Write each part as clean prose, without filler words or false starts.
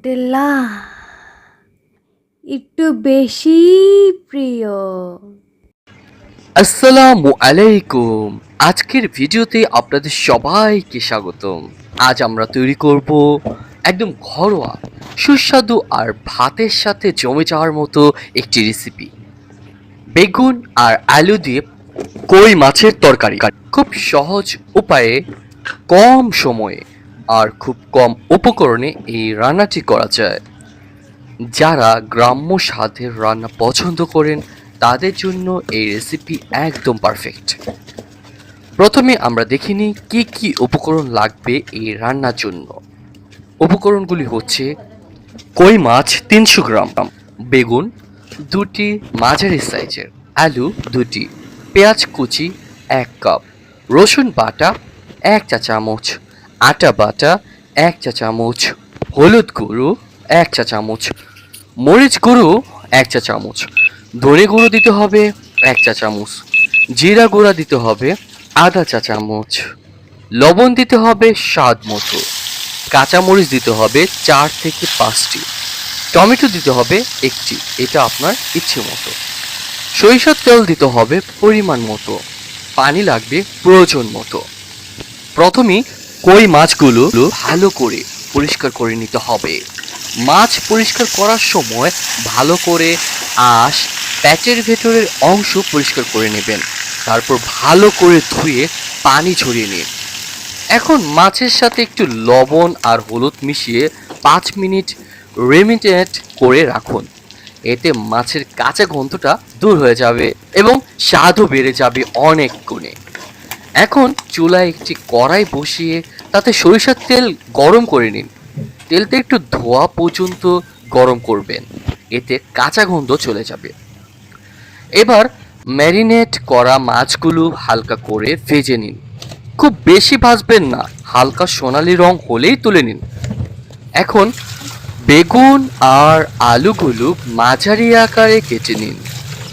Nutella একটু বেশি প্রিয়। আসসালামু আলাইকুম। আজকের ভিডিওতে আপনাদের সবাইকে স্বাগতম। আজ আমরা তৈরি করব একদম ঘরোয়া সুস্বাদু আর ভাতের সাথে জমে যাওয়ার মতো একটি রেসিপি। বেগুন আর আলু দিয়ে কই মাছের তরকারি। খুব সহজ উপায়ে, কম সময়ে আর খুব কম উপকরণে এই রান্নাটি করা যায়। যারা গ্রাম্য স্বাদের রান্না পছন্দ করেন তাদের জন্য এই রেসিপি একদম পারফেক্ট। প্রথমে আমরা দেখে নিই কী কী উপকরণ লাগবে এই রান্নার জন্য। উপকরণগুলি হচ্ছে কই মাছ 300 গ্রাম, বেগুন 2টি মাঝারি সাইজের, আলু 2টি, পেঁয়াজ কুচি 1 কাপ, রসুন বাটা 1 চা চামচ, আটা বাটা 1 চা চামচ, হলুদ গুঁড়ো 1 চা চামচ, মরিচ গুঁড়ো 1 চা চামচ, ধনে গুঁড়ো দিতে হবে 1 চা চামচ, জিরা গুঁড়া দিতে হবে আধা চা চামচ, লবণ দিতে হবে স্বাদ মতো, কাঁচামরিচ দিতে হবে 4 থেকে 5টি, টমেটো দিতে হবে 1টি, এটা আপনার ইচ্ছে মতো, সরিষার তেল দিতে হবে পরিমাণ মতো, পানি লাগবে প্রয়োজন মতো। প্রথমেই কই মাছগুলো ভালো করে পরিষ্কার করে নিতে হবে। মাছ পরিষ্কার করার সময় ভালো করে আঁশ, প্যাচের ভেতরের অংশ পরিষ্কার করে নেবেন। তারপর ভালো করে ধুয়ে পানি ঝরিয়ে নিন। এখন মাছের সাথে একটু লবণ আর হলুদ মিশিয়ে 5 মিনিট রেমিনেট করে রাখুন। এতে মাছের কাঁচা গন্ধটা দূর হয়ে যাবে এবং স্বাদও বেড়ে যাবে অনেক গুণে। এখন চুলায় একটি কড়াই বসিয়ে তাতে সরিষার তেল গরম করে নিন। তেলটা একটু ধোয়া পর্যন্ত গরম করবেন, এতে কাঁচা গন্ধ চলে যাবে। এবার ম্যারিনেট করা মাছগুলো হালকা করে ভেজে নিন। খুব বেশি ভাজবেন না, হালকা সোনালি রং হলেই তুলে নিন। এখন বেগুন আর আলুগুলো মাঝারি আকারে কেটে নিন।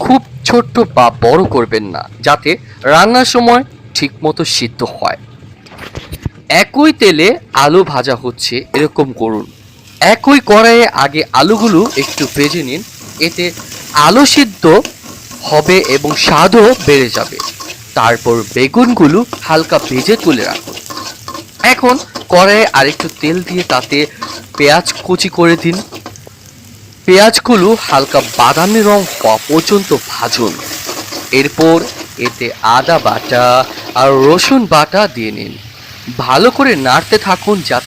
খুব ছোট্ট বা বড় করবেন না, যাতে রান্নার সময় ঠিকমতো সিদ্ধ হয়। একই তেলে আলু ভাজা হচ্ছে এরকম করুন। একই কড়াইয়ে আগে আলুগুলো একটু ভেজে নিন, এতে আলু সিদ্ধ হবে এবং স্বাদও বেড়ে যাবে। তারপর বেগুনগুলো হালকা ভেজে তুলে রাখুন। এখন কড়াইয়ে আরেকটু তেল দিয়ে তাতে পেঁয়াজ কুচি করে দিন। পেঁয়াজগুলো হালকা বাদামি রং হওয়া পর্যন্ত ভাজুন। এরপর এতে আদা বাটা আর রসুন বাটা দিয়ে নিন। ভালো করে নাড়তে থাকুন যাতে